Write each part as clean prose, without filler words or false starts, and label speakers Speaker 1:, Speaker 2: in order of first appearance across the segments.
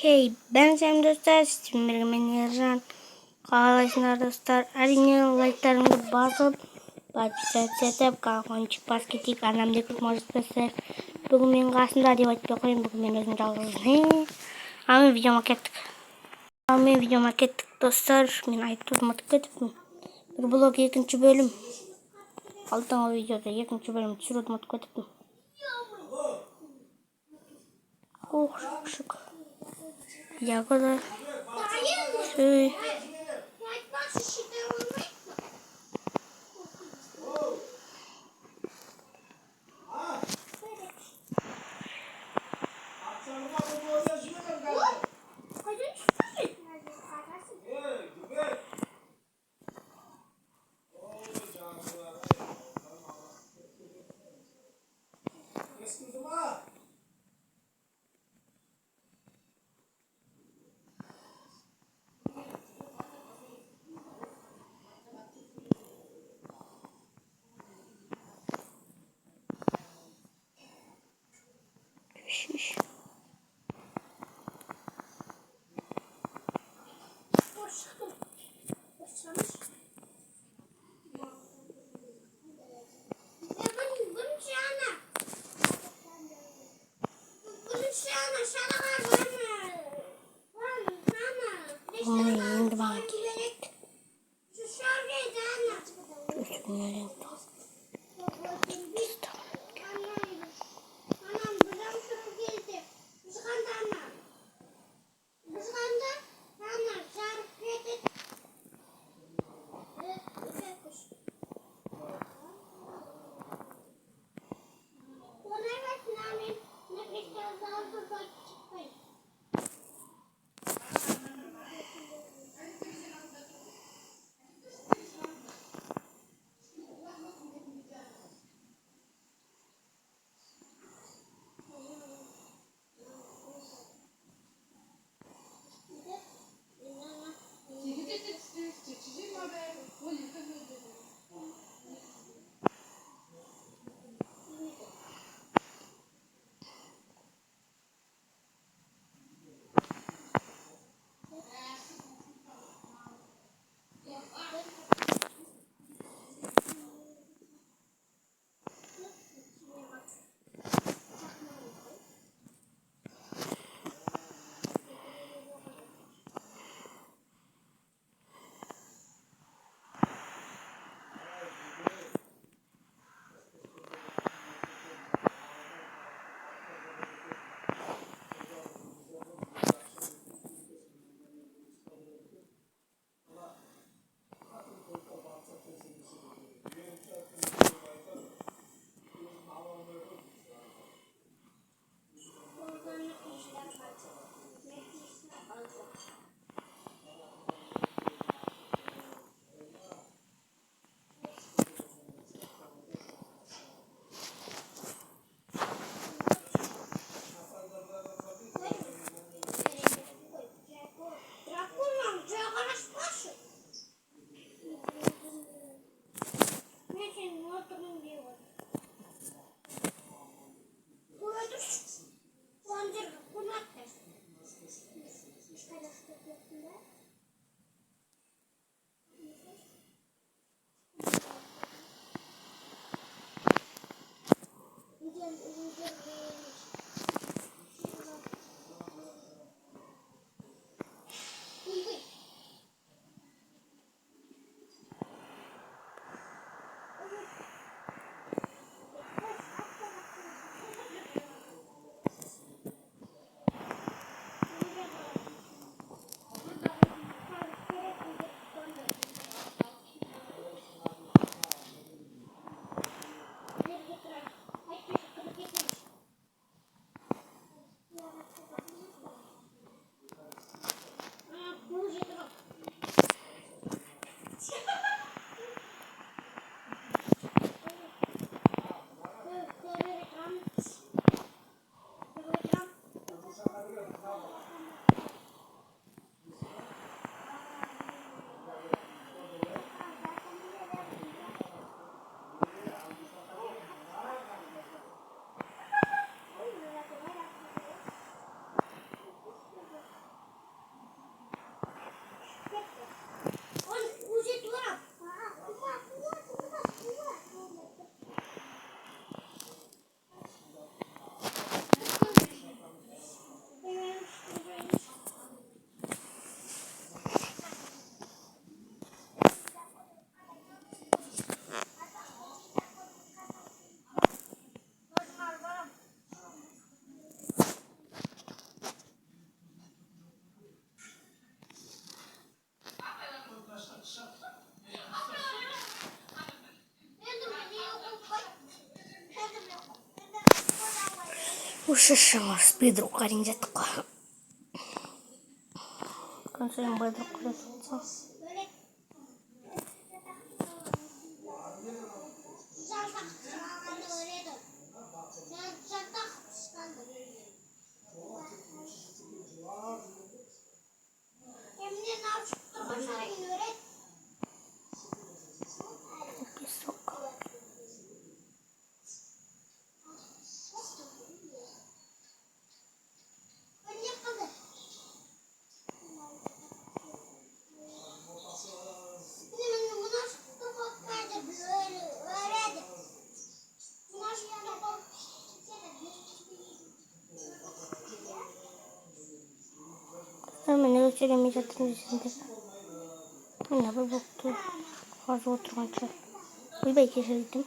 Speaker 1: Hey, ben Cem Dostlar, sizin birlikte yazan arkadaşlar dostlar. Әрине лайктарыңды басып, подписаться етіп, қалған шықпас кетейік. Анамды күт можетпесер. Бүгін мен қасында деп айтпай қойын. Бүгін мен өзім жалғыз. Ал мен видеома кеттік достар. Мен айтып ұмытып кетіппін. Bir blog екінші бөлім. Алдыңғы видеода екінші бөлім түсіруді ұмытып кетіппін. Ох, шық. Ягода. Сүй. Şiş. Bunu yiyince bana gelecek. Üstünleri yaptım. Шишама спидру қарин жаттық қой. Күн сайын байдырып қарасың. Hemen ne gösteremeyecektim şimdi. Ne bir baktı. Fazla oturmanca. Bir belki söyledim.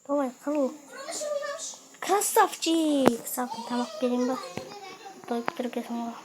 Speaker 1: Давай, калу. Красавчик! Сапын тамақ берейін ба? Тойып тұр екенсің ғой.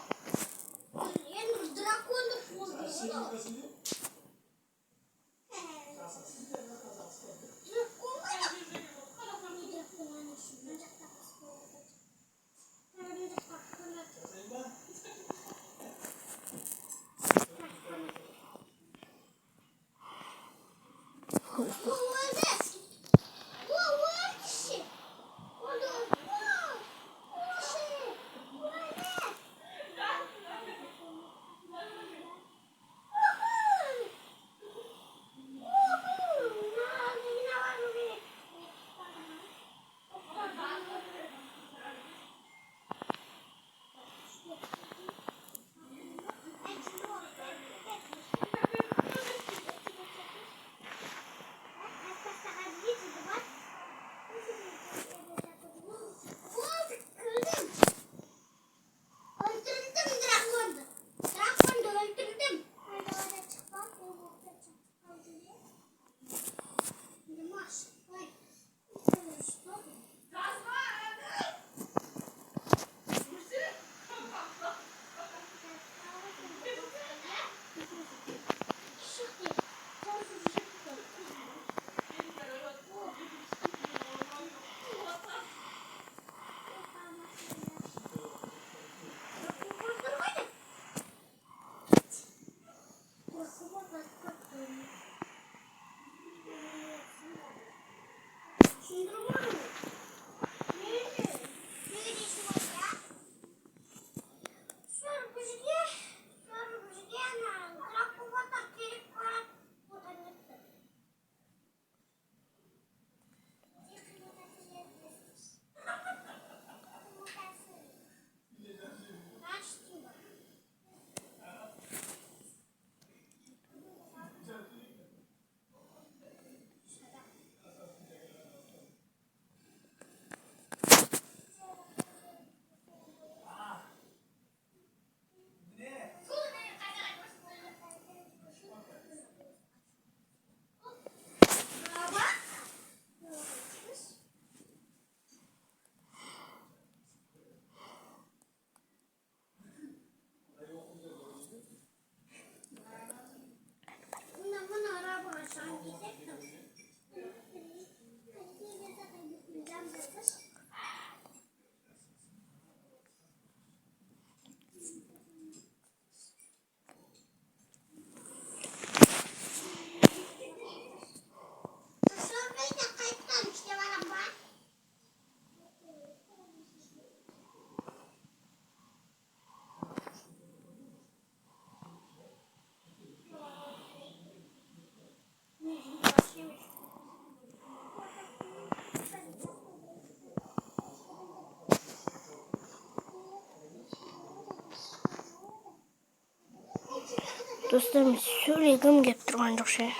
Speaker 1: Dostlarım söyleyeyim getirdim ancak şey.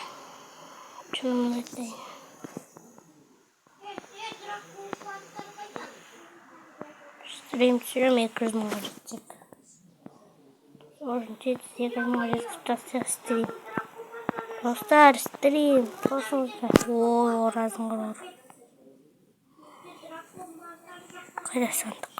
Speaker 1: Şunu bekleyin. Stream ekranı olacak. Orange ekranı olacak. Stream. Dostlar stream. Dostlar. Ooo razım var. Kayda sandık.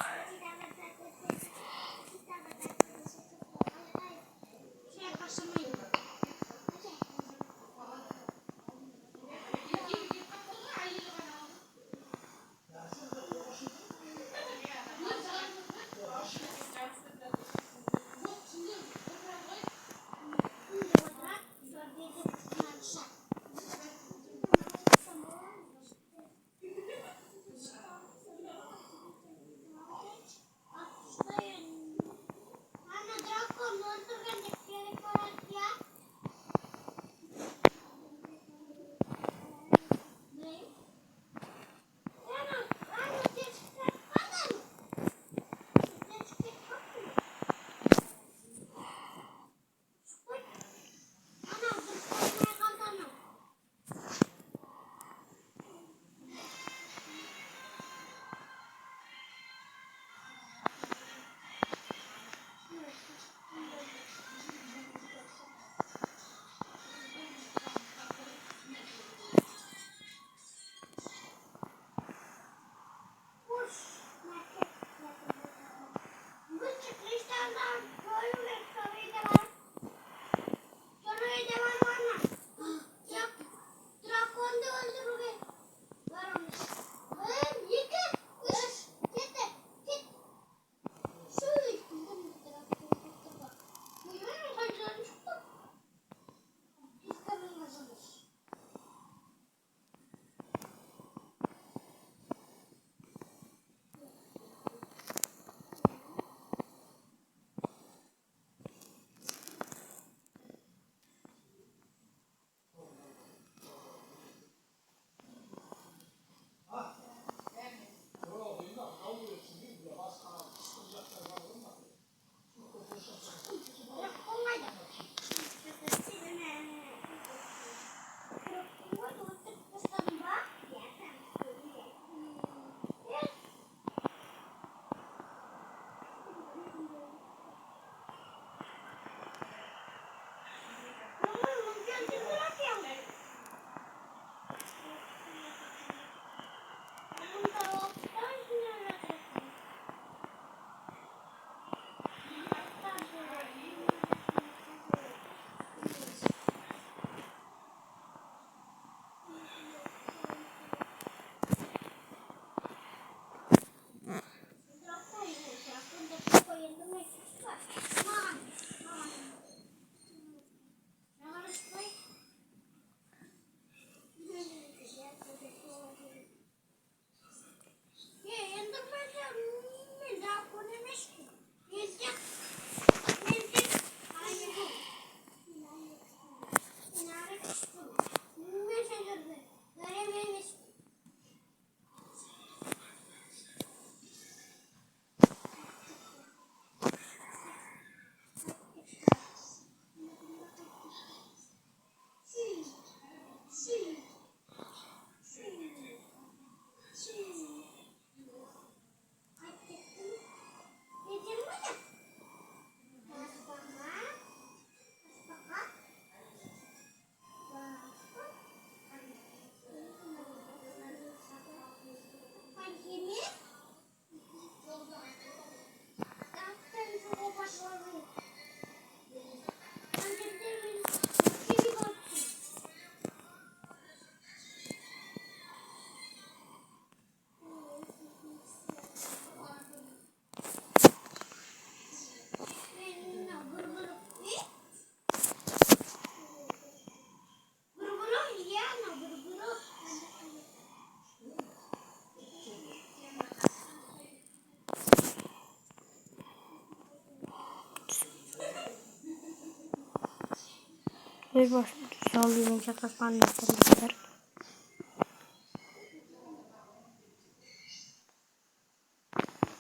Speaker 1: Bir başım son birinci kapan dostlar.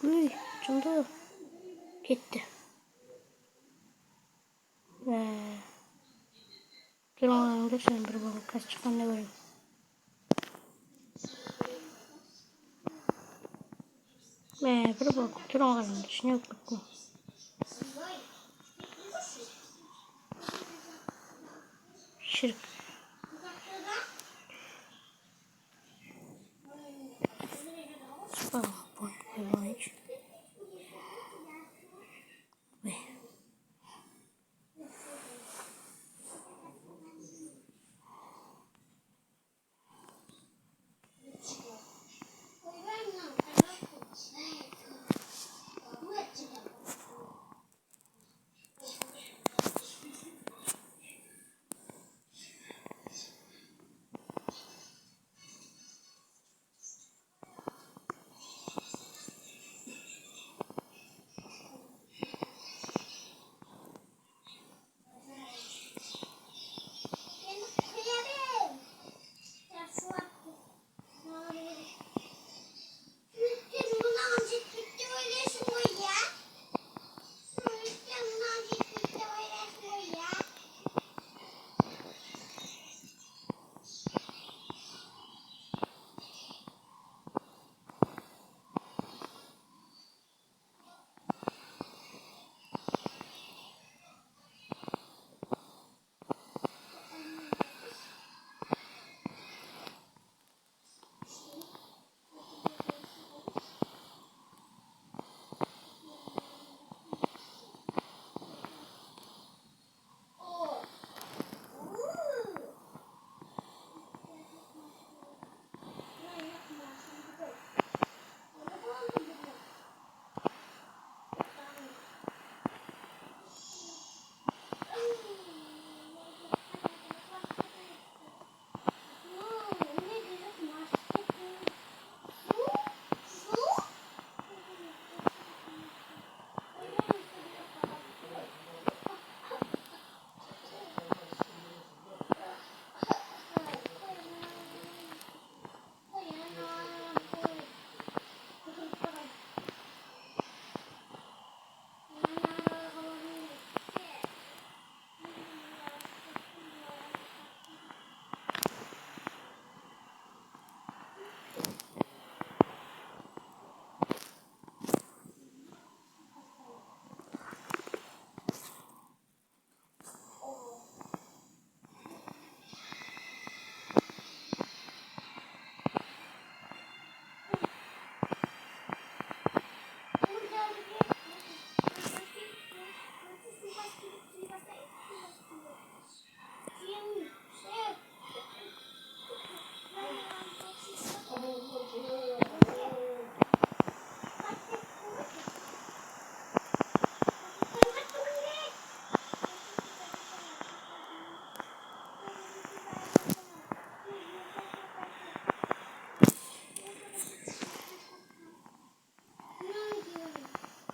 Speaker 1: Uy, çıldı. Gitti. Ve Kiron'un da sen bir balık kaç çıkan ne göreyim. Ve bir balık Kiron'un dışına yok. Şirk. Süper. Hiç.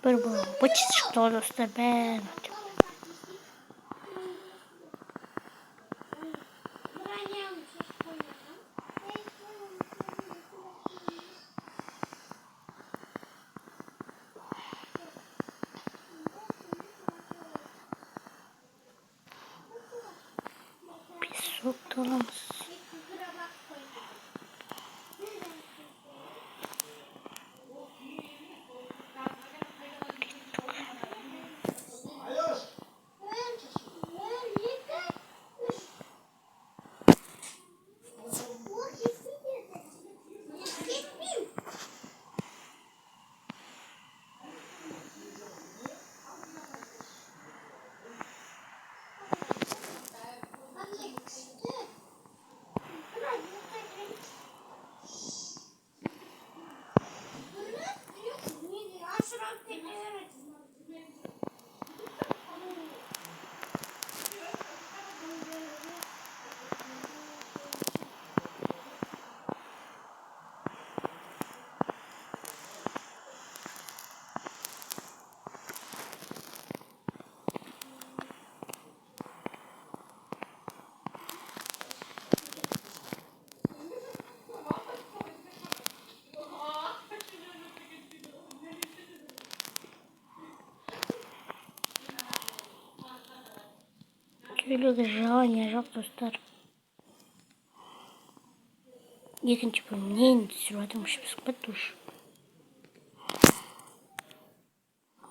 Speaker 1: Ve bir balık. Bu çıktı dostlar. Ben bir soğuk dolamaz. videoda желания жоқ достар. Екінші бөлім нені түсіріп жатырмыз біз душ.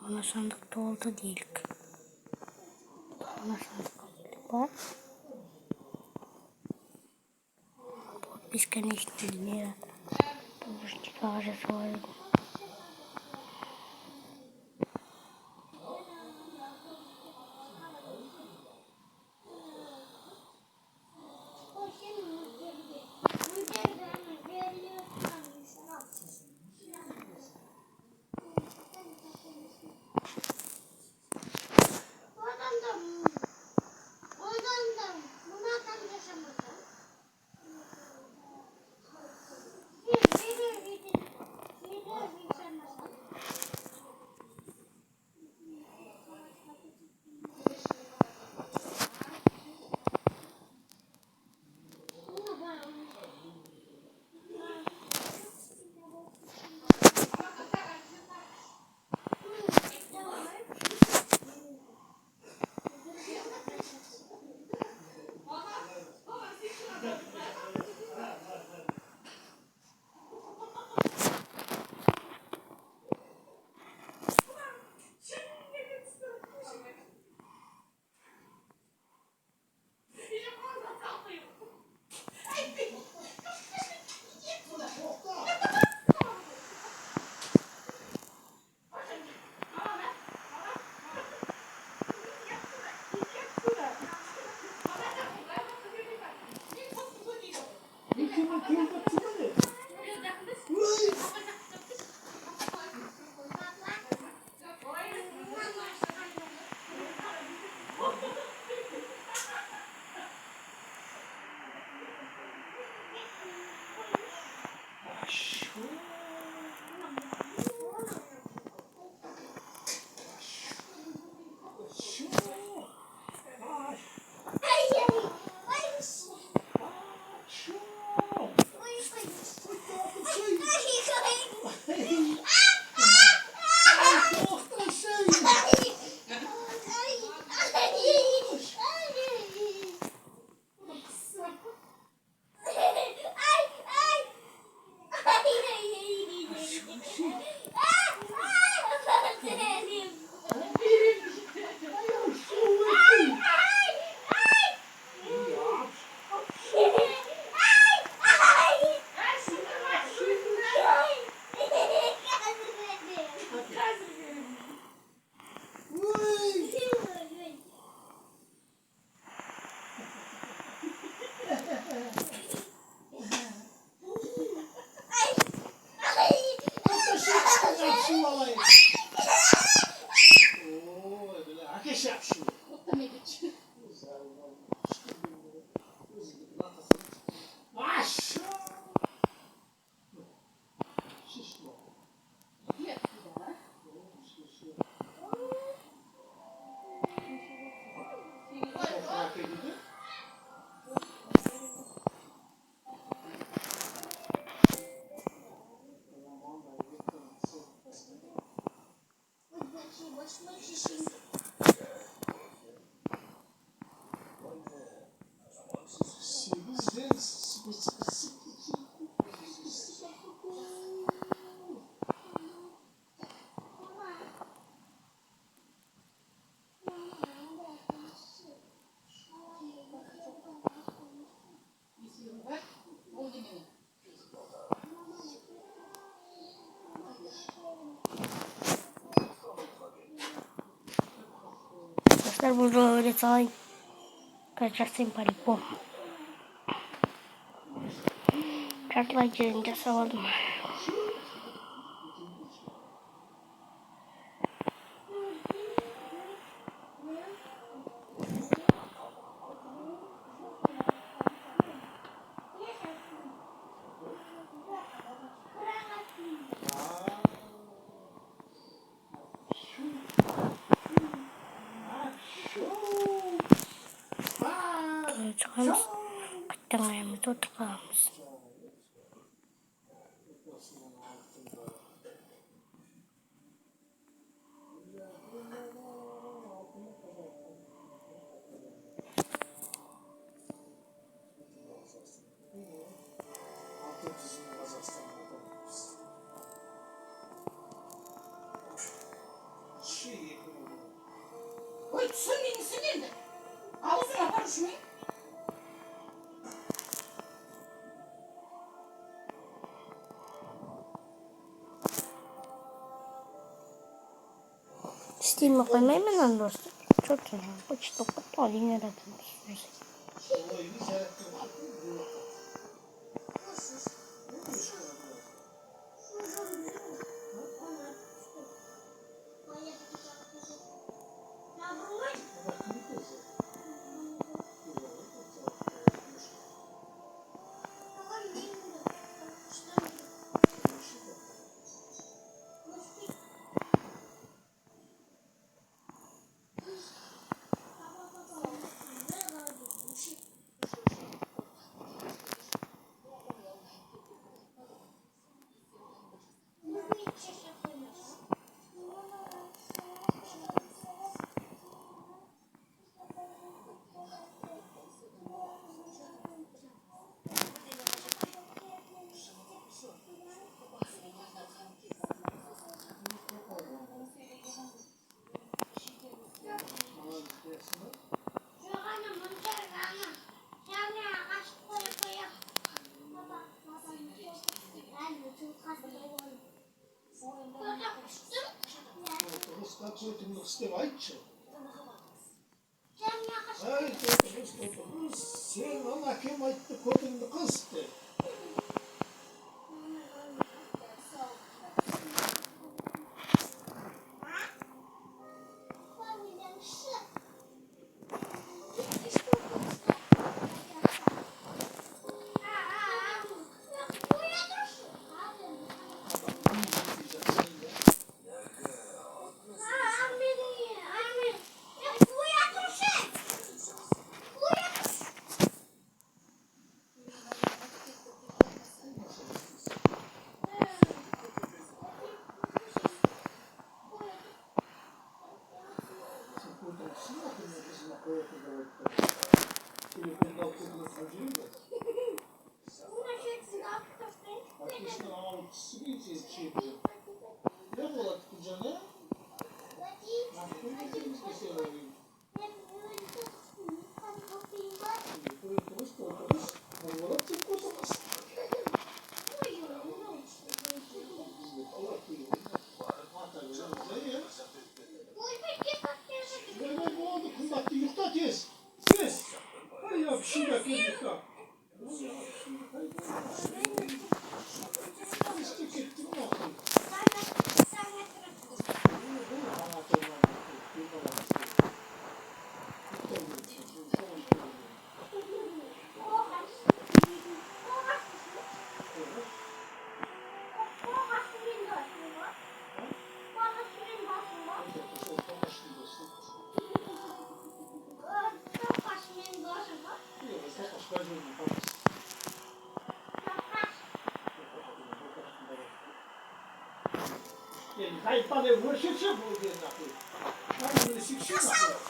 Speaker 1: Мына сандық толды делік. Мына сандық бар. Бесконечный мир. Бушника жасалады. Dostlar burada öyle sağlayın. Kaçarsın paripo. Çarklar gelince sağladım. Çıkalım. Kıttan ayağımızda oturalım.
Speaker 2: Tutsun minisi nerede? Ağzına karışmayın.
Speaker 1: Steam'e koymayı mı lan dostum? Çok güzel. Почти готово, не надо.
Speaker 3: Sen ona kim ayttı kodunu kızdı. Ne bu canı?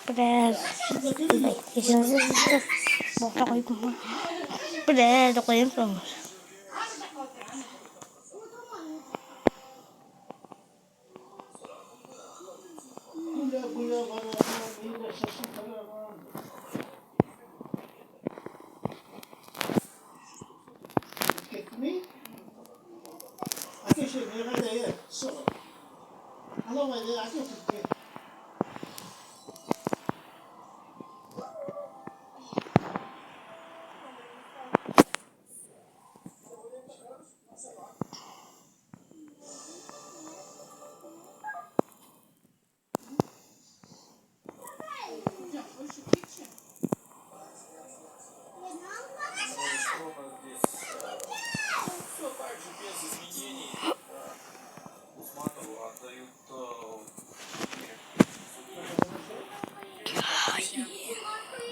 Speaker 1: Biraz bekleyeceğiz. Boşa koydum. Biraz da koyayım sonra.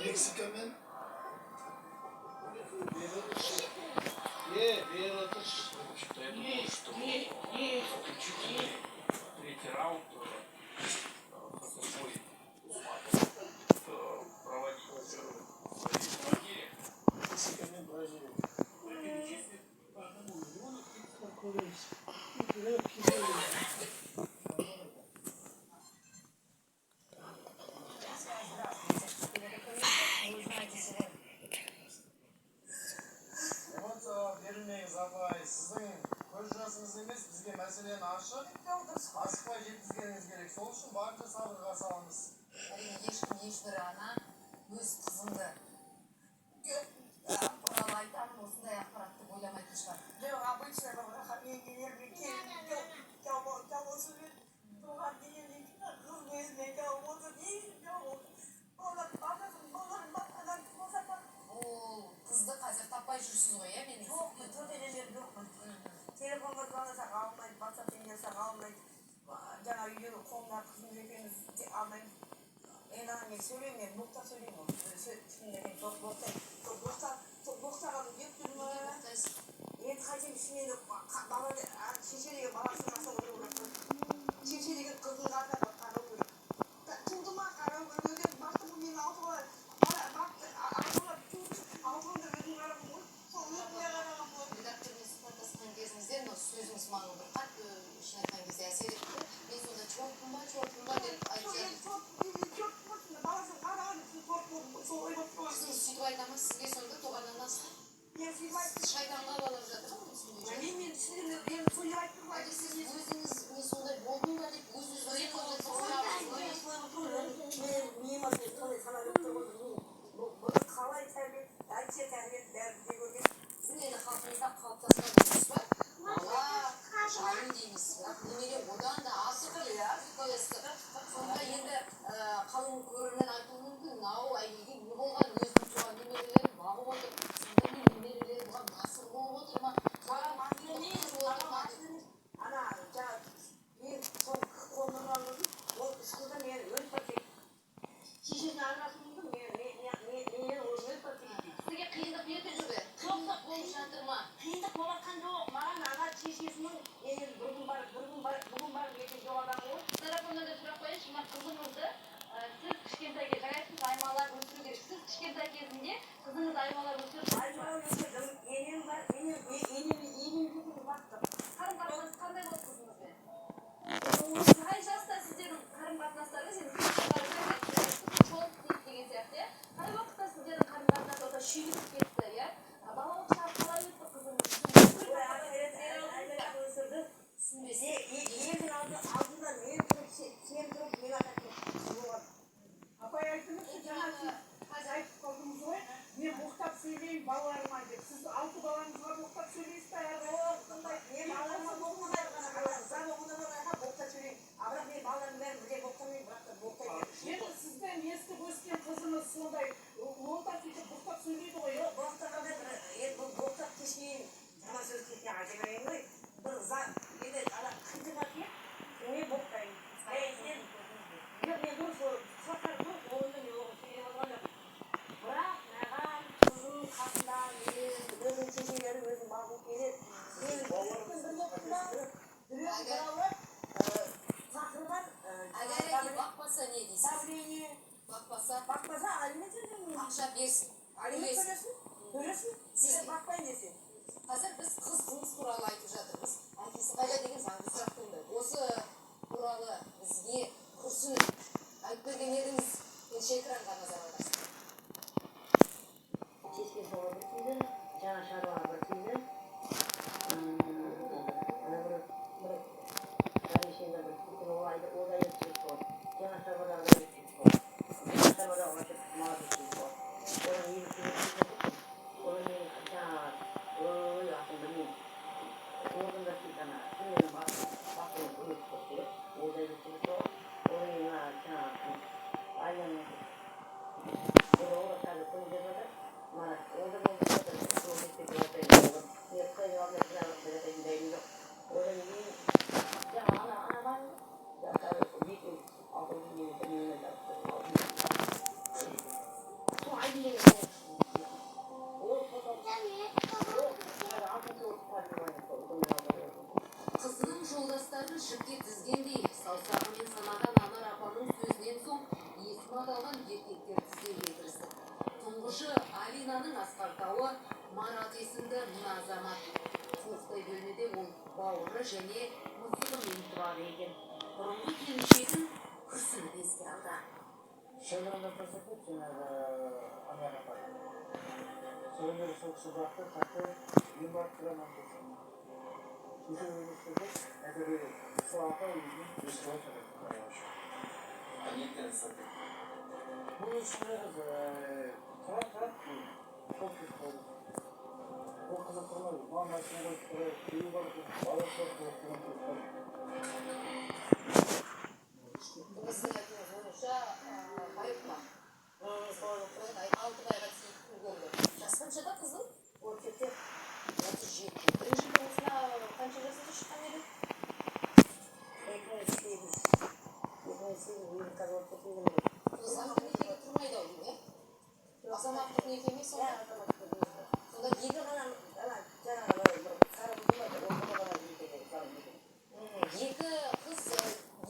Speaker 3: Мексикамен
Speaker 4: Вообще-то я думал, что заключительный третий раунд Хасасой проводить в своей квартире.
Speaker 3: Мексикамен Бразилия.
Speaker 5: асықпай жеткізгеніңіз керек. Сол үшін барынша сабырға салыңыз.
Speaker 2: Әрине ешкім ешбір ана өз қызыңды туралы айтамын осындай ақпаратты ойламайтын шығар.
Speaker 6: Жоқ, обычно енелерге туған денелерге қыз көзіне жауып отыр деймін, жауып отыр.
Speaker 2: Ол қызды қазір таппай жүрсіз ғой, иә мен?
Speaker 6: Жоқ, мен төрт енелер жоқпын. Телефонға звондасақ алмайды, WhatsApp-пен жазсақ алмайды. Жаңа үйдегі қолымда қызымыз екеуміз алмаймыз. Енді мен сөйлеймін, мен боқтап сөйлеймін. Шынымен боқтағанын деп тұрмын. Енді қайтем ішінен шеше деген баласын жасап отыру керек. Шеше деген қыздың қарап қарау керек. Туды ма қарау керек. Өзен бақты бұл мен алтыға алтыға өзін қарап ғой. Сол өзіне қараған ғой.
Speaker 2: Редактормен сұхбаттасқан кезіңізде сөзіңіз маған бір қатты шын айтқан кезде әсер етті. Мен сонда чорпын ба деп айтайын.
Speaker 6: Баласын қараған сол ойлап тұрған.
Speaker 2: Қызыңыз сөйтіп айта ма сізге сонда туғаннан астын?
Speaker 6: Мен сөйтіп айтып
Speaker 2: Шайтанға балап жатыр ма?
Speaker 6: мен түсінемін, мен сөйлеп айтып тұрмын.
Speaker 2: Әлде сіз өзіңіз не сондай болдың ба деп өзіңіз
Speaker 6: қалай тәрбие, әйтсе тәрбие бәрі де көрген.
Speaker 2: сіздің енді халқыңызда қалыптасқан үрдіс бар. Бала жарым дейміз. Бірақ немере одан да асып қоясыз. Сонда енді қалың көрермен айтуы мүмкін. Мынау әйелге не болған? Өзінің туған немерелерін бағып отыр. Сонда немерелері бұған насыр болып отыр ма?
Speaker 6: Ана жаңа мен сол қолынан алдым. Ол үш қызды мен өліп бітейін. Шешесіне арнасым болдым, мен ол өліп бітейін.
Speaker 2: Сізге қиындық берді ме? Қиындық болып жатыр ма?
Speaker 6: Қиындық болатқан жоқ. Маған ана шешесінің егер бүгін барып ертең жоқ адам ғой.
Speaker 7: Тарапынан да сұрақ қояйыншы, мына қызыңызды сіз кішкентай кезде жарайсыз аймалар өсіру керек. Сіз кішкентай кезінде қызыңыз аймалар өсіріп
Speaker 6: Аймалар өсірдім. Енем бар, енем жүргізіп бақтым.
Speaker 7: қарым-қатынас қандай болды қызыңызбен? Қай жаста сіздердің қарым-қатынастарыңыз енді чолып дейді деген сияқты, иә? Қай уақытта сіздердің қарым-қатынас ота шүйіліп кетті, иә? Балалық шақ қалай өтті қызыңыз?
Speaker 6: Өсірді.
Speaker 2: Түсінбесіз.
Speaker 6: Елдің алдында мен тұрып, сен тұрып, мен ататын болған.
Speaker 8: Апай айтыңыз, жаңа сіз айтып қалдыңыз ғой, мен боқтап сөйлеймін балаларыма деп. Сіз 6 балаңызға боқтап сөйлейсіз бе?
Speaker 6: Мен балаларыма боқтамаймын. Заң оқудан боқтап сөйлеймін. Бірақ мен балаларым бәрін бірге боқтамаймын, бірақ та боқтаймын.
Speaker 8: Енді сізден естіп өскен қызыңыз сондай ол да сөйтіп боқтап сөйлейді ғой.
Speaker 6: Боқтағанда бұл боқтап кешейін жаман сөз кетіне айта берейін ғой. Бір заң, енді ана қитыға келіп, мен боқтаймын. Мен дұрыс сұрақтар дұрыс, ойында мен оған сөйлеп отырған жоқпын. Бірақ маған қызым қасында өзінің шешелері өзін бағу келеді. Мен біреу туралы тақырған
Speaker 2: Әгер бақпаса не дейсіз?
Speaker 6: давление. Бақпаса алимент төлеймін.
Speaker 2: Ақша берсін.
Speaker 6: Алимент төлесін. Сіз бақпайын десең.
Speaker 2: Қазір біз қызыңыз туралы айтып жатырмыз. Әкесі қайда деген заңды сұрақ туындайды. Осы туралы бізге күрсініп айтып берген едіңіз. Енді экранға назар аударсын.
Speaker 9: Ческен соға бір тиді, жаңа шаруаға бір тиді. Комиссияда бір тиді, ол да енді түсіп болды. Жаңа шаруадағы да түсіп болды. Жаңа шаруадағы ғашық мала түсіп болды. Одан елі тиді. Одан мен жаңа ақын білмеймін. Орында тиді ана. Түнені бақылы көмек болды. Ол да түсіп болды. Одан жаңа айнаның ол қазір көмек деп жатыр. Марат, ол да болды жатыр. Сол мектеп жатайын болған. Мен қой алдына жинағып жатайын дайын жоқ. Одан кейін жаңа ана бар. Қазір бетін алтын менен тапты. Сол айдың
Speaker 2: Қызының жолдастары жіпке тізгендей саусағымен санаған Анар апаның сөзінен соң есім аталған еркектер тізгенге кірісті. Тұңғышы Алинаның асқар Марат есімді мына азамат. Қуықтай бөлмеде ол бауыры және мысығымен тұрады екен. Бұрынғы келіншегін күрсініп еске алды.
Speaker 3: Шайларында тұрса көп жаңағы Анар апа. Соңында сол кісі бақты, қатты ем барып тұрамын десем.
Speaker 4: Они красоты.
Speaker 2: Burası Şa Bayıkma. Altı bayrak sıyık oldu. Жасқаншада қызың?
Speaker 6: Orçete.
Speaker 2: Отыз жеті. Бірінші тұрмысына қанша жасында шыққан еді?
Speaker 6: 2008. 2008 қазір orçete еді.
Speaker 2: Азаматтық некеге тұрмайды ау деймін, иә? Азаматтық неке ме сонда? Сонда екі
Speaker 6: жаңағы бір сары болады, ол ғана некеде сары некеде.
Speaker 2: екі қыз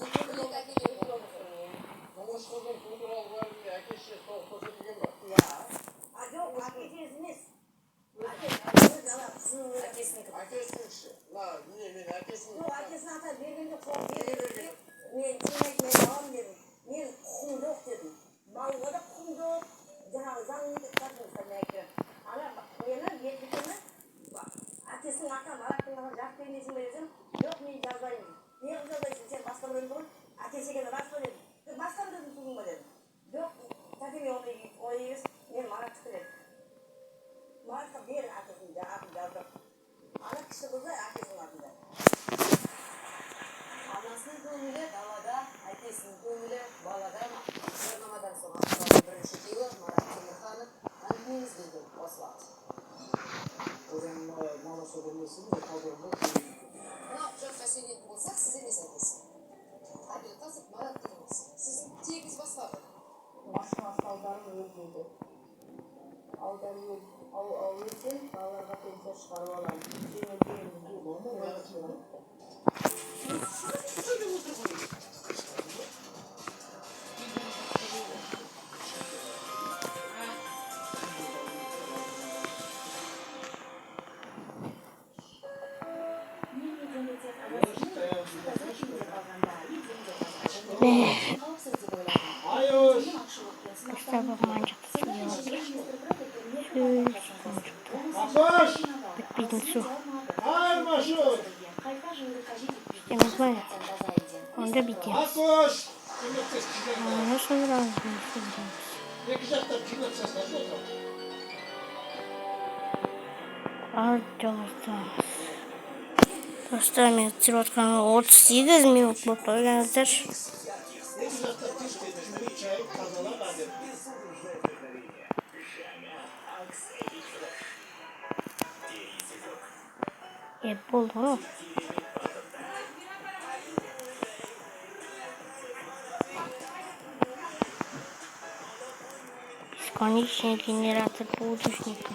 Speaker 2: екі бірлік әкеге болады.
Speaker 3: тұңғыш қыздың туу туралы куәлігінде әке-шеше толық көрсетілген ба?
Speaker 6: А жоқ, әке-шешесі емес. Әкесінікі.
Speaker 3: Әкесінің мен әкесінің.
Speaker 6: Жоқ, әкесінің ата бергенде қол берген. Мен мен алам дедім. Мен құқым жоқ дедім. Балуға да құқым жоқ. Жаңағы заңды тартыңыздар мен әкем. Ана мені етікені әкесінің атам арақтың маған жазып бермейсің бе десем, жоқ мен жазбаймын. Неғып жазбайсың, сен басқа біреудің тұғын, әкесі екені рас па дедім. Басқа біреудің тұғын ба дедім. Жоқ, тәтеме олай емес, мен Мараттікі дедім. Маратқа бер әкесінің атын жаздым. Ана кіші қызы әкесінің атында.
Speaker 2: Анасының көңілі далада, әкесінің көңілі балада ма? Жарнамадан соң аптаның бірінші күйеуі Марат Темірханов әңгімеміз келген осылады. Мынау жаққа сөйлейтін болсақ, сіз емес әкесі. Әбілқасов Марат дегеніңіз. Сіздің тегіңіз басқа ғой.
Speaker 9: Басқа аударым өлгейді. Аударым өлген балаларға пенсия шығарып аламын.
Speaker 1: Поставив манчик съела.
Speaker 3: Макош!
Speaker 1: Пятницу.
Speaker 3: Ай, Машур!
Speaker 1: Я не знаю. Он добитый.
Speaker 3: Макош!
Speaker 1: Ну, собрался.
Speaker 3: Екі жақтап жинап састап отыр.
Speaker 1: Артемстамыз. Просто мен түсіріп отқаным 38 минут болып қойғаныздар.
Speaker 3: Екі жақтап тиштеді, жүмір чайып, тазалап әдір.
Speaker 1: Болды ғой. Бесконечный генератор будущника.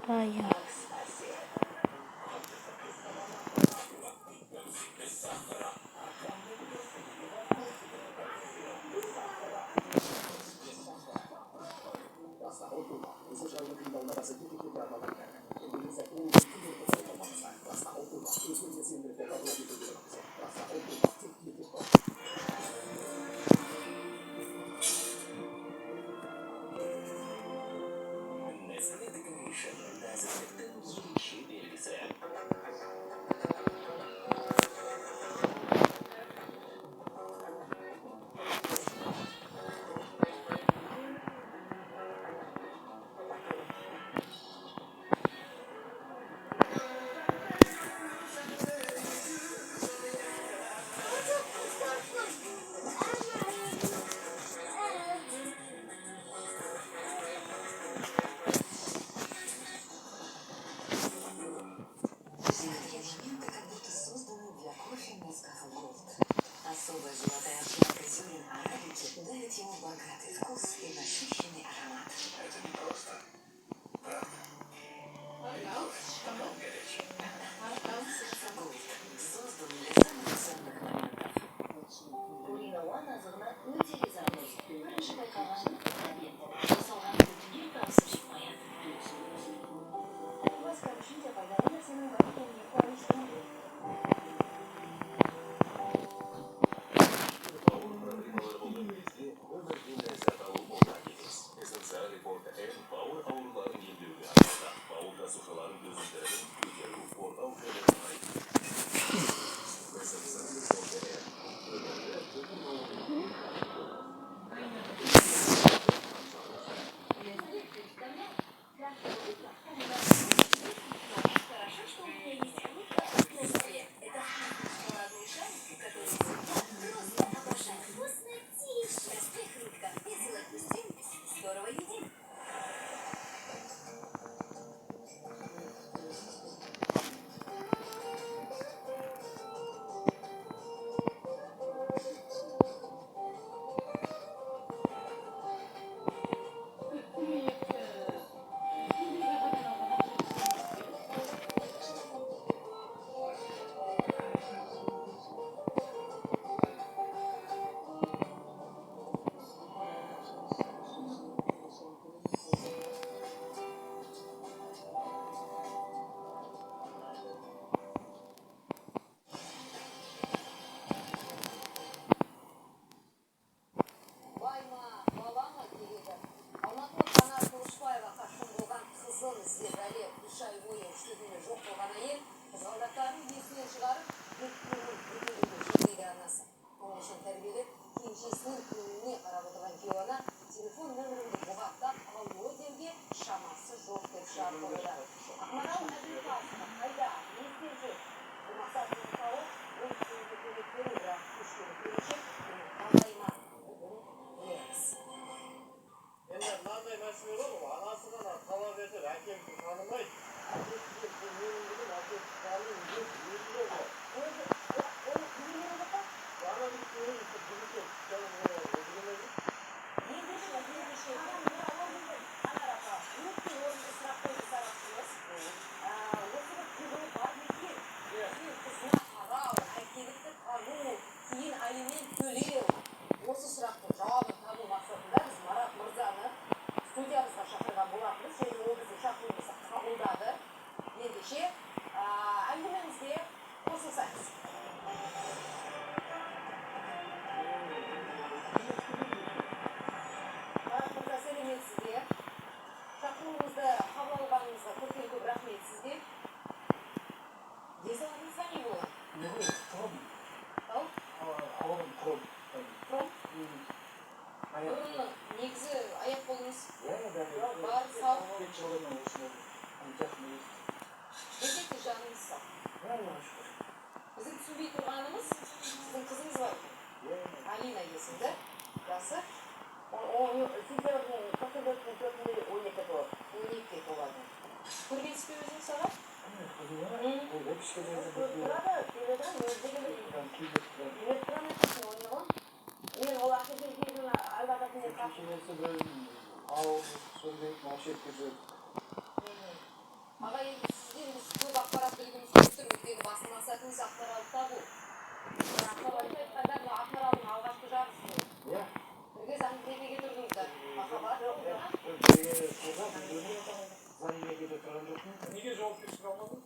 Speaker 1: Да, я.
Speaker 2: Особая золотая обжарка зерен арабики дарит ему богатый вкус и насыщенный аромат.
Speaker 4: Это не просто. Правда. Потом горячий.
Speaker 2: Сосагольд создан для самых ценных моментов.
Speaker 9: Куриный лан азығына өте ризамыз. Бірінші байқалған обед. Жасалған күнде тауысып қояды. Вас короче, пайдалы нәрсенің бар екеніне қуаныштымын.
Speaker 4: Bauer ağrıların yendiği bir anda. Bauda suçaların gözünde bir ko'tarib, portal
Speaker 2: ай бойы үштігіне жоқ болған әйел қызғалдақтарын есінен шығарып жүр дейді анасы. Тұңғышын тәрбиелеп, кенжесінің көңіліне қарап отырған күйеу ана телефон нөмірімді бұғаттап алло деуге шамасы жоқ деп шығарып қойды. Ақмарал Әбілқасова қайда? Не істеп жүр? Бұл мақсаттың тауы ол кісіге көмек беру, бірақ күшкені келешек қандай ма? Бүгін білеміз.
Speaker 5: Енді мынандай мәселе бар ғой, анасы ғана талап етіп, әкемді танымайды. Әкесі де менің білім, әкесі таным, өзі жоқ ғой. Ана бір көріп жүрсе, бірінші жаным білмейді.
Speaker 2: Осы сұрақтың жауабын табу мақсатында біз Марат мырзаны студиямызға шақырған болатынбыз. Және ол біздің шақыруымызды қабылдады. Ендеше әңгімемізге қосылсаңыз. Марат мырза, сәлеметсіз бе? Шақыруымызды қабыл алғаныңызға көп рахмет сізге. Денсаулығыңыз қандай болады? Негізі аяқ қолыңыз бар, сау. Десекте жаныңыз сау. Біздің түсінбей тұрғанымыз, сіздің қызыңыз бар. Алина есімді, жасы 12 болады. Көргенсіз бе өзіңіз сағат?
Speaker 6: Мен ол ақырын кезін албадатын деп қапшын.
Speaker 2: Аға, енді сізден біз көп ақпарат білгіміз келіп тұр. Өйткені басты мақсатыңыз Ақмаралды табу. Ақмаралды айтқанда мына Ақмаралдың алғашқы жабысы ғой. Бірге заңдемеге тұрдыңыздар. Махаббат жоқ.
Speaker 5: Неге жауапкершілік алмадыңыз?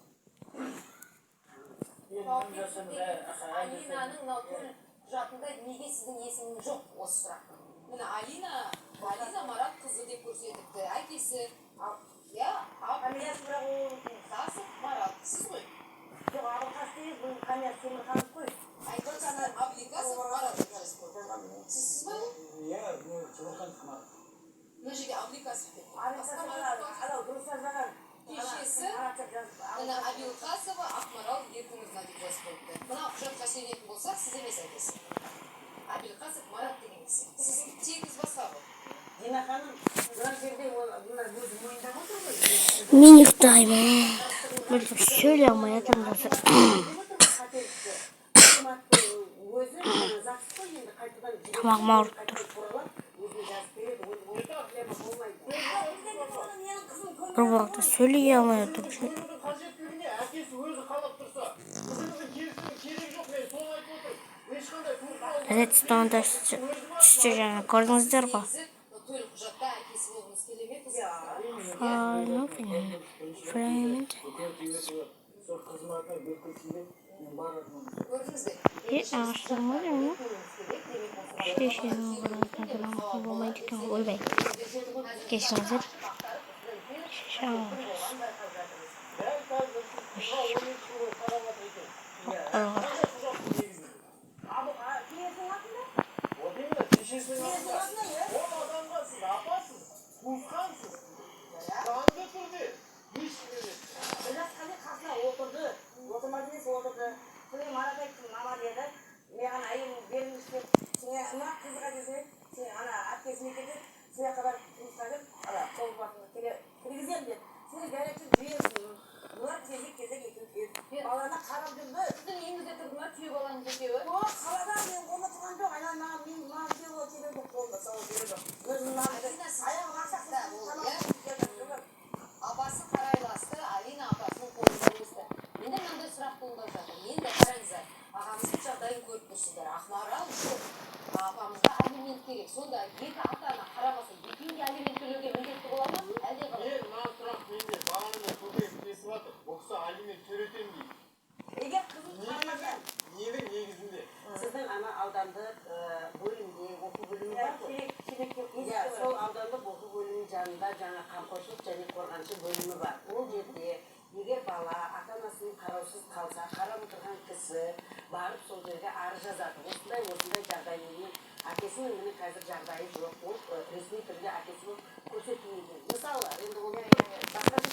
Speaker 2: Алинаның мынау төл құжатында неге сіздің есіміңіз жоқ осы сұрақтың? Міне Алина Марат қызы деп көрсетіпті. Әкесі,
Speaker 6: Камиясы бірақ ол
Speaker 2: Қасып Марат, сіз ғой?
Speaker 6: жоқ, Абылқас дейіз, бұл Камиясы Темірханов қой.
Speaker 2: Айтқанда Абылқасов Марат деп жазып қойды. Сіз ба ол? Мына жерде Абылқасов деп.
Speaker 6: Анау дұрыс жазбаған.
Speaker 2: Кешесі мына Абылқасова Ақмарал Еркіновна деп жазып қойыпты. Мына құжатқа сенетін болсақ, сіз емес әкесі. Абылқасов Марат деген кісі. Сіз тегіңіз басқа ғой.
Speaker 6: Дина ханым, мына жерде мына өзі мойындап отыр ғой.
Speaker 1: Мен ұйықтаймын. Мүлдем сөйлей алмай жатырмын қазір. Тамағым ауырып тұр. Бір уақытта сөйлей алмай отырмын.
Speaker 5: Қажеттілігіне әкесі өзі қалап тұрса, қызыңыздың келісімі керек жоқ, мен соны айтып отырмын. Ешқандай
Speaker 1: Газетстан түсті жаңа көрдіңіздер ғой.
Speaker 2: Төл құжатта әкесі болғыңыз келе ме қызыңыз? Көрдіңіз бе?
Speaker 1: Ағаштарым бар ма? Шешенің болмайды екен, ойбай. Кешіңіздер.
Speaker 6: Баланы қарап жүрді.
Speaker 2: Сіздің үйіңізде тұрды ма күйеу балаңыз екеуі?
Speaker 6: Қалада мен қолда тұрған жоқ. Маған күйеу керек жоқ қолда, сау керек жоқ. Аяғым ақсақсыз.
Speaker 2: Апасы қарайласты, Алина апасының қолында өсті. Енді мынандай сұрақ туындап жатыр. Енді қараңыздар, ағамыздың жағдайын көріп тұрсыздар. Ақмарал жоқ. Апамызға алимент керек. Сонда екі ата-ана қарамаса, екеуіне алимент төлеуге міндетті бола ма? Әлде қалай?
Speaker 5: Мен мына сұрақ менде бағанында көбейіп кесіп жатыр. Бұл кісі алимент төлетемін дейді.
Speaker 6: Егер қызым қарамаса,
Speaker 5: Ненің негізінде?
Speaker 9: Сіздің ана аудандық бөлімде оқу бөлімі бар ғой? Сол аудандық оқу бөлімінің жанында жаңа қамқоршылық және қорғаншы бөлімі бар. Ол жерде
Speaker 6: қарап отырған кісі барып сол жерге арыз жазады. Осындай жағдай менің әкесінің міне қазір жағдайы жоқ. Ол ресми түрде әкесінің көрсетілмеген. Мысалы, енді оны басқа бір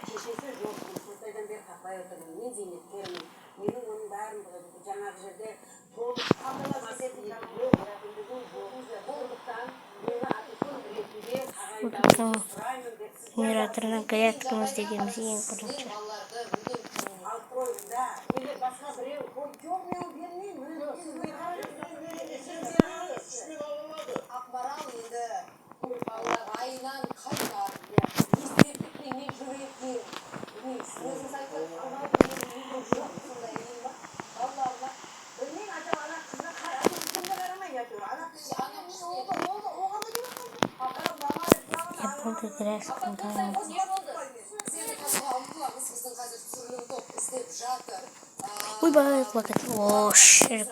Speaker 6: шешесі жоқ. Осындайдан бері таппай отырмын. Мен зейнеткермін. Менің оның бәрін жаңағы жерде толық қамтамасыз етілген жоқ. Болғандықтан мені әкесінің ретінде тағайындауды сұраймын деп сіз
Speaker 1: Генераторына грядкамыз дегеніміз ең бірінші.
Speaker 6: алып қойыңда. Енді басқа біреу жоқ мен бермеймін.
Speaker 2: Ақмарал енді балалар айынан қайтар. Естепік неме жүрекке. Өзіңіз айтып анау жоқ сондай емес па? Балаларына
Speaker 6: Білмеймін, acaba ана қызға кімді қарамайды әйтеуір. Ана кісі оған да деп
Speaker 1: Я буду грязком давай.
Speaker 2: не болды? Сені қазір ұмтыламыз. Біздің қазір түсірілім топ іздеп жатыр.
Speaker 1: Ойбай, плакат. О, шірік.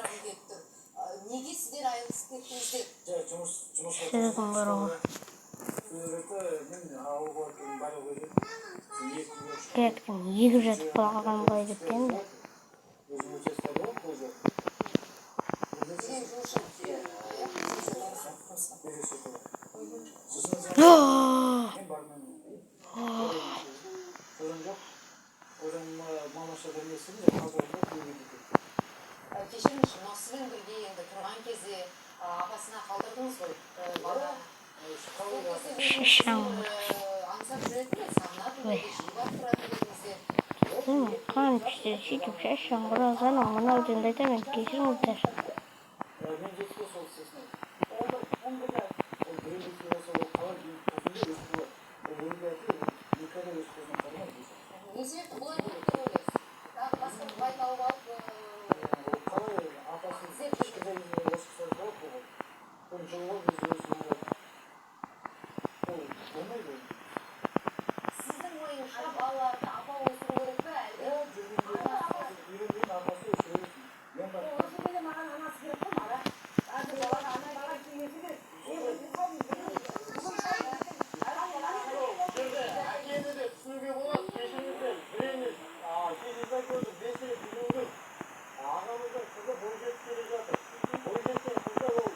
Speaker 2: Неге сіздер айырылысып кеттіңіздер?
Speaker 1: Шірігім бар ғой. Грядкам егіп жатып қалған былай кеткен де.
Speaker 2: Кешіріңізші, Нақсымен бірге енді тұрған кезде апасына қалдырдыңыз ғой бала.
Speaker 1: Шишам.
Speaker 2: Аңсап жүретін бе? Сағынатын бе? Жиі барып тұратын едіңіздер.
Speaker 1: Қан пішті сөйтіп шашам бұразан мынау дегенді айтамын, кешіріңіздер.
Speaker 2: Не себепті бұлай болып тұр ойлайсыз? Тағы басқа бір бай тауып алып сіздің ойыңызша балаларды апа өсіру керек пе әлде?
Speaker 6: маған анасы керек қой мара. Қазір бала кеңесі керек.
Speaker 5: Әкені де түсінуге болады, кешіріңіздер. Біреуіміз кезінде көрдік, 5 рет үйленген. Ағамыздың қызы бойжетіп келе жатыр. Бойжеткен қызды ол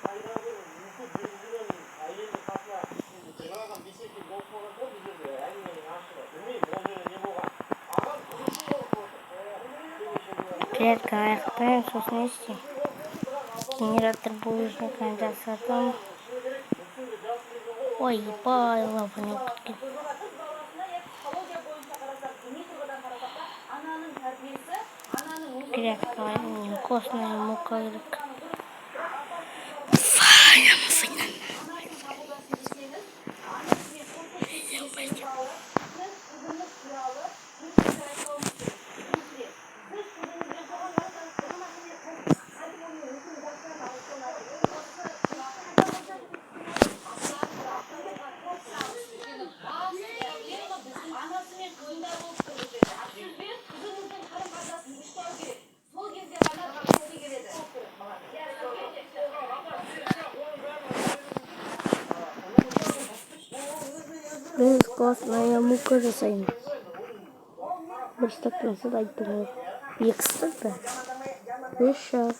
Speaker 5: қайдағы бір үйсіп жүргізген әйелдің қасына жиналған бесекте болып қалған да бұл жерде әңгіменің ашығы. Білмеймін, ол жерде не болған. Ағам қызы болып отыр.
Speaker 1: Грядка аяқтайын, сосын не істеймін? Генератор булыжный конденсатом. Ойбай, лапа не кеткен. Грядка, костная мука керек.
Speaker 7: Анасымен қызында болып тұр. Сізбен қызыңыздың қарым-қатынасын ұштау керек. Сол кезде ғана қалыпты келеді.
Speaker 1: Біз костная мука жасаймыз. Бір стакан суды айттым ғой. 2 стак па? 5 шақ.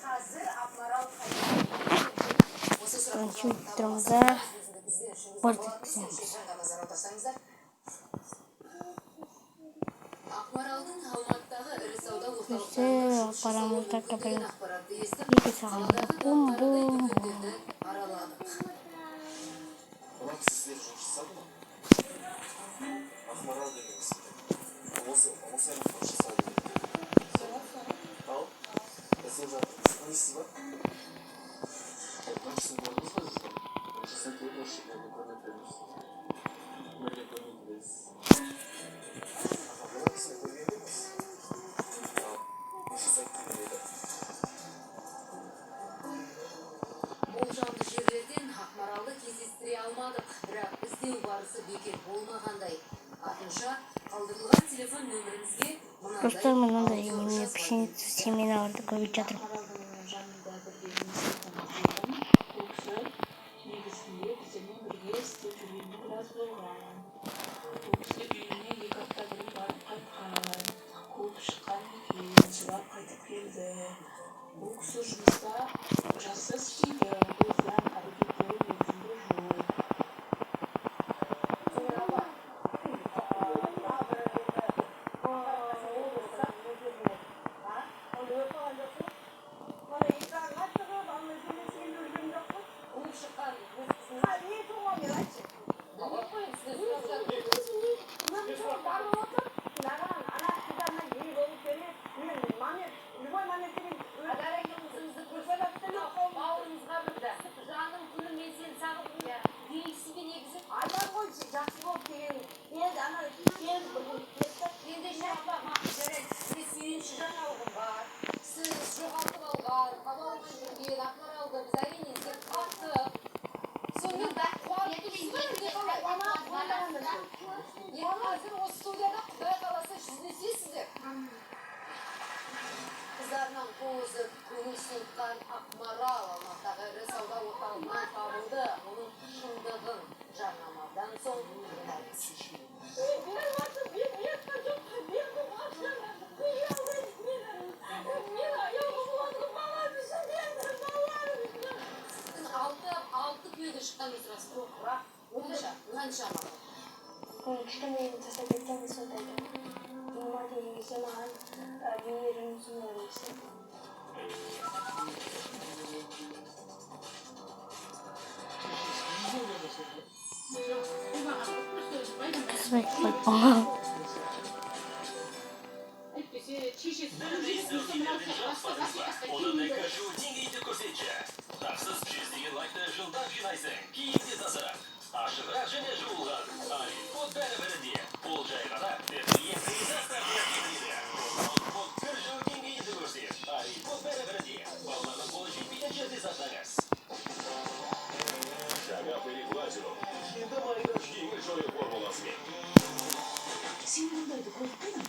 Speaker 1: Кончутрымызда борт еткіземіз.
Speaker 2: Ақмаралдың Алматыдағы ірі сауда
Speaker 1: Все,
Speaker 2: орталықтарында
Speaker 1: парамызда капель.
Speaker 2: ақпаратты естіп,
Speaker 1: 2 сағат.
Speaker 2: қаладағы
Speaker 1: Бум-бум.
Speaker 2: дүкендерді араладық.
Speaker 4: Бірақ сіздер жұмыс жасады ма? Ақмарал дегенсіз. Осы аймақта жасады. Ал? Жасап жатырмыз. Танисыз ба? Танысыз болдыңыз ба сізге? Жасап өтірші болды, көрмет беріңіз. Бірге көрмет бересіз. Ақмарал кісіні көрген емес. Неше сайт келеді?
Speaker 2: Болжамды жерлерден Ақмаралды кездестіре алмадық, бірақ іздеу барысы бекер болмағандай. Артынша қалдырылған телефон нөмірімізге
Speaker 1: Просто мынандай неме пшеницу семеналарды көбейіп жатырмын.
Speaker 7: Ақмаралдың жанында бірден ол кісі негізінде біздермен бірге істеп жүргені біраз болған. Ол кісі үйіне 2 апта бұрын барып қайтқан. Қуып шыққан
Speaker 2: кісі жұмыста жақсы істейді, өзінің әрекеттері негізінде жоқ. Қыздарынан қозы көңіл суытқан Ақмарал Алматыдағы ірі сауда орталығынан табылды. Оның шындығын жарнамадан соң білеміз. Алты күйеуге шыққан рас, бірақ қанша ма?
Speaker 7: кішкене тастап кеткен сондайды. Нормальді негізі маған венерін сондай өсті.
Speaker 10: Одан кажу, деңгейді көрсетші. Тақсыз жүздеген лайкты жылдап жинайсың. Кейінде тазырақ. Ашырақ және жуылған. Алипод бәрі-бірінде. Ол жай ғана ең қиындастармен кетеді. Алипод бір жыл деңгейді көрсет. Алипод бәрі-бірінде. Балалардың қолы жетпейтін жерде сақтаңыз. Жаңа перекладину. Енді майдаш жеңіл жою формуласымен.
Speaker 2: Сен бұндайды көріп педің?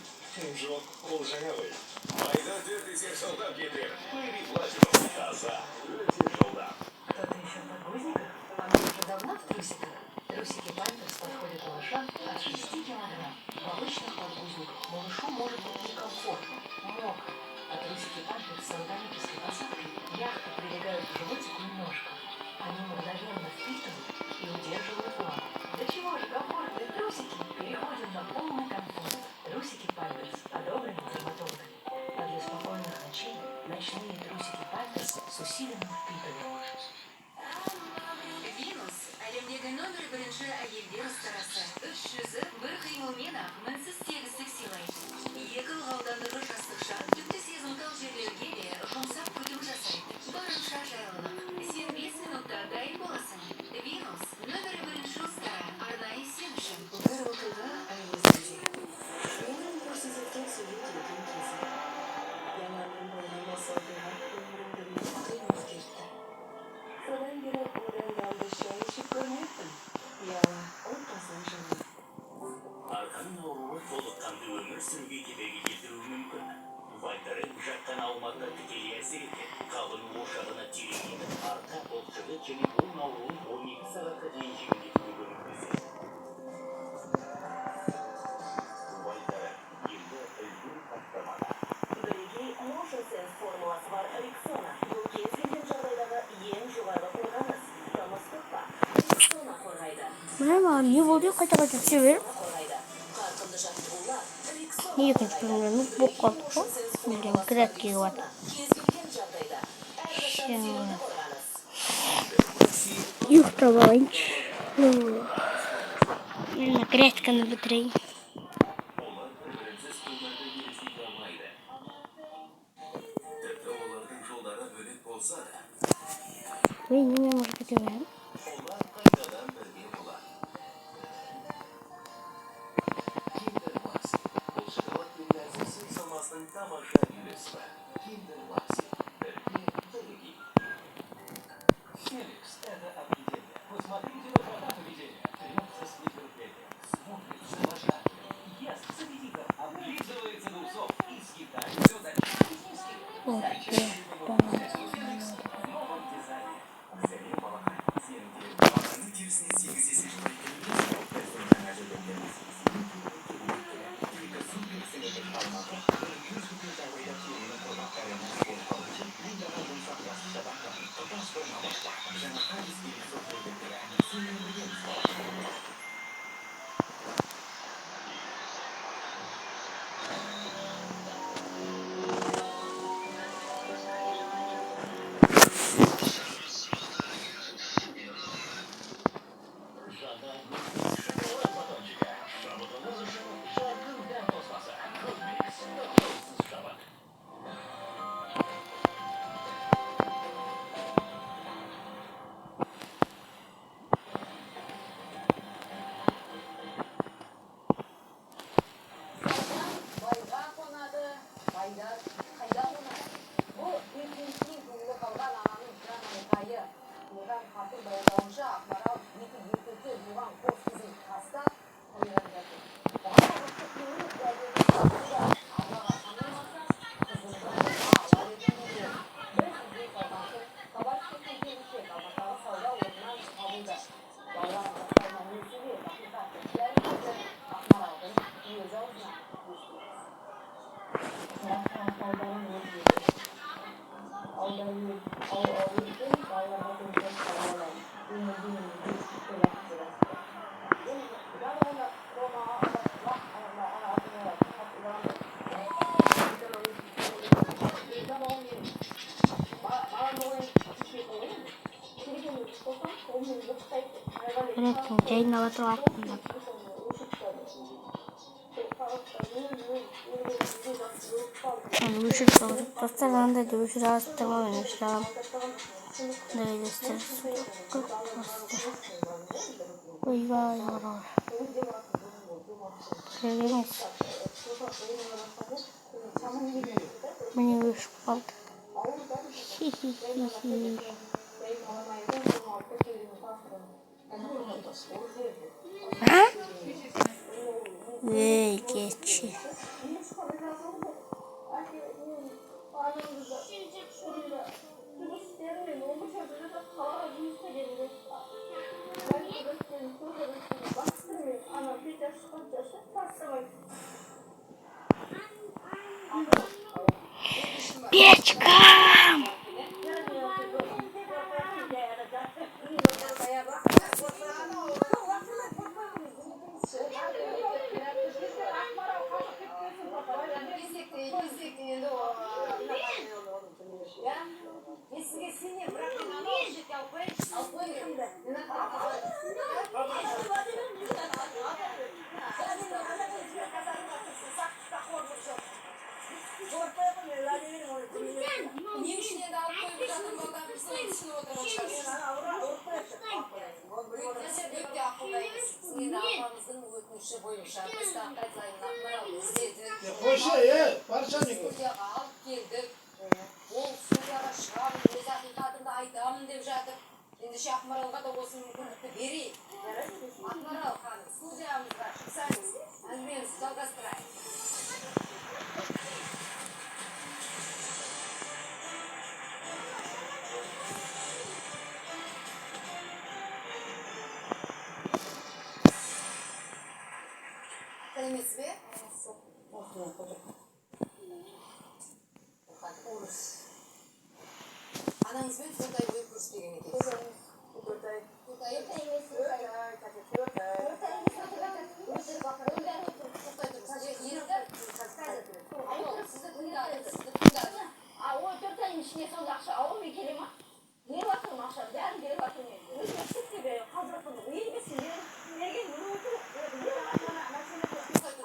Speaker 10: Жоқ, ол жаңа ғой. Майда 4 есе жылдап кетер. Перекладину. Таза, өте жылдап.
Speaker 2: Кто-то еще в подгузниках? Она уже давно в трусиках. Трусики Памперс подходят малышам от 6 килограмм. В обычных подгузниках малышу может быть некомфортно, мокро. А трусики Памперс с органической посадкой мягко прилегают к животику и ножкам. Они мгновенно впитывают и удерживают влагу. До чего же комфортные трусики? Переходим на полный комфорт. Трусики Памперс одобрены дерматологами. А для спокойных ночей ночные трусики Памперс с усиленным впитыванием.
Speaker 11: Винус әлемдегі нөмір бірінші әйелдер ұстарасы. 300-і бір қимылмен ақ мінсіз тегістік сыйлайды. Екі ылғалдандырғыш жастықша тіпті сезімтал жерлерге де жұмсақ күтім жасайды. Барынша жайлылық. Сен 5 минутта дайын боласың. Винус нөмір бірінші ұстара арнайы сен үшін.
Speaker 2: Бір оқиға әйелізде. Өмірін көрсететін сөйлетілген кезі. Яңаның болмас оқиға өмірімді мұқиын өзгертті. Содан бері оданды шай ішіп көрмеппін. Яңа отбасын жылы.
Speaker 10: Арқаның ауруы толыққанды өмір сүруге кедергі келтіруі мүмкін. Вальтарен жатқан аумақта тікелей әсер етеді. Қалың ошағына тереңдейді. Арқа қолшығы және буын ауруын 12 сағатқа дейін жеңілдетуге көмектеседі. Вальтарен енді үлгілі қаптамада.
Speaker 2: Бірегей Motion Sense формуласы бар Рексона. Бұл кез келген жағдайдағы ең жоғары қорғаныс. Тымыстық па? Рексона қорғайды.
Speaker 1: Merhaba, niye oluyor kaça çevir?
Speaker 2: Қорғайды. Қарқынды жаттығулар. Рексона
Speaker 1: Ne yakın çıkıyorum? Bu kaldı. Bildiğin kırat gibi var.
Speaker 2: кез келген жағдайда. Әрқашан сенімді қорғаныс.
Speaker 1: Юх, товарищ. Накрятка на батарее.
Speaker 10: Олар бір-бірінсіз өмірді елестете алмайды. Тіпті олардың жолдары бөлек болса да,
Speaker 1: Вы не можете говорить.
Speaker 10: олар қайтадан бірге болады. Kinder Maxi. Бұл шоколад пен нәзік сый салмасының тамаша үйлесі. Kinder Maxi. Бірге бірегей. Феликс – это определение. Посмотрите на фото поведения. Трется с нетерпением. Смотрит с уважением. Ест с аппетитом. Облизывается до усов. И съедает все дальше. В новом дизайне. Зелень молока. помощи. Замахались и рисовые вектора. Сильное единство. Шоколад батончика. Шабата лузышев. Жаркын дәм тоспасы. Кузмикс. Тоқылсыз шабат.
Speaker 2: Байға қонады, байдар қайда қонады? Бұл ертеңшінің көңілі қалған ананың жан айқайы. Оған қатын баяндауынша Ақмарал екі еркекті жуған қос қызын тастап қойған жатыр. Барлығы көңілі дәлелді қасында Аллаға санаймаса, қызын ала ретінде бір үйде қалған соң хабар кеткен келіншек алматыдағы сауда орнынан табылды. Баланың жастайынан несіне ақиқатты дәлелді Ақмаралдың өз аузынан естиміз.
Speaker 1: 그랬더니 제인나가 들어왔습니다. Uyuşur dostlarında uyuşur hastama uyuşuram. Nereye gösterirsin? Uyga yarar. Söylemez. Beni uyuşup kaldı. Ha? Ve geçi. Печка!
Speaker 2: Есіге сене, бірақ мен ана ол жерге алып қояйын, алып қойыңды. Не үшін енді алып қойып жатыр, балдар біздің түсініп отырған шығарсыз. Өте ақылдаймыз. Сіз енді апамыздың өтініші бойынша біз тақтайзайын Ақмарал іздедік.
Speaker 5: Қойшы, баршаның.
Speaker 2: Студияға алып келдік. Ол студияға шығамын, өз ақиқатымды айтамын деп жатыр. Ендеше Ақмаралға да осы мүмкіндікті берейік. Ақмарал ханым, студиямызға шықсаңыз, әңгімемізді жалғастырайық. Сәлеметсіз бе? Анаңызбен 4 ай бойы көріспеген екенсіз. 4 ай? 4 ай емес. 4 ай, қазір 4 ай. 4 ай емес. Тоқтай тұрыңыз. Сізді тыңдадым.
Speaker 7: Ой, 4 айдың ішінде сонда ақша ауырмай келе ма? Беріп жатырмын ақшаны, бәрін беріп жатырмын. Өзіме істеп тебе қалдырып елмесін, неге не отыр?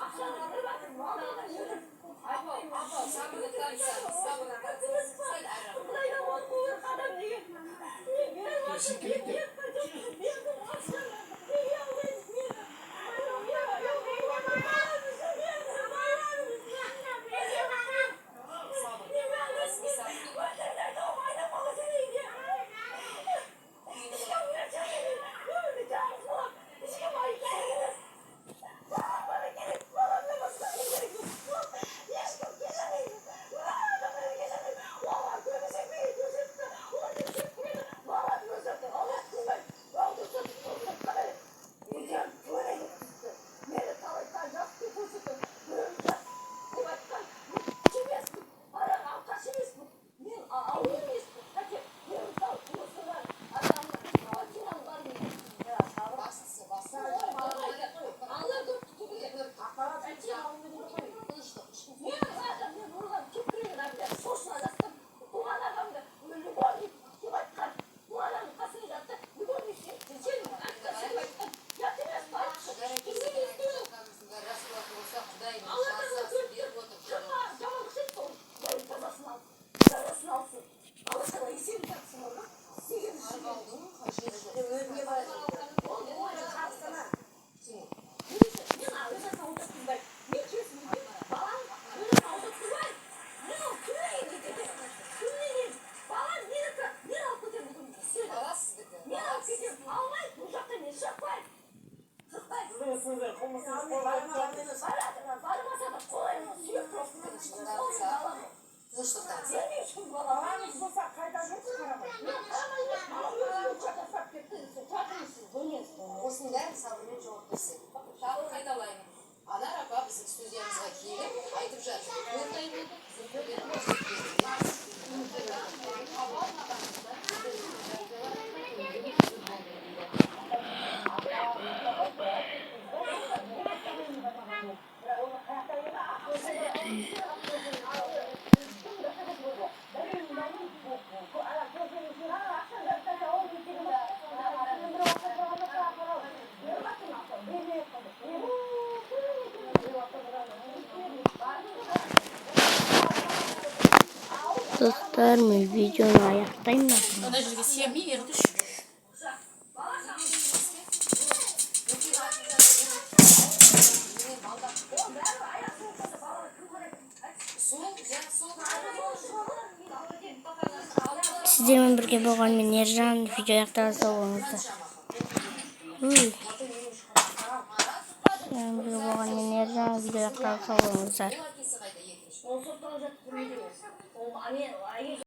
Speaker 7: Ақшаны беріп жатырмын.
Speaker 2: Апа, сабырды танысаңыз, сабырды танысаңыз, сәл әрі.
Speaker 7: Құдайда отыр, қадам неге? Не беріп жатырмын, не беріп ақшаны? Неге алдыңыз мені?
Speaker 6: бармаса да қойын сүйіп тұрсын
Speaker 2: тыныштықтан
Speaker 8: Балаңыз болса қайда жүрсіз қарамай. Мен қарамай емес, маған өзі жасап кетті. Татымсыз, дөнесіз.
Speaker 2: осының бәрін сабырмен жауап берсек тағы қайталаймын анар апа біздің студиямызға келіп айтып жатыр 4 ай болды
Speaker 1: Dostlar, men videoni аяқтаймын.
Speaker 11: Ана жерге сүйемей берді.
Speaker 1: Сіздермен бірге болған мен Ержан, видео аяқталса сау болыңыздар. Сіздермен бірге болған мен Ержан, видео аяқталса сау болыңыздар.
Speaker 6: ол сотталып жатып түрмеде ол мен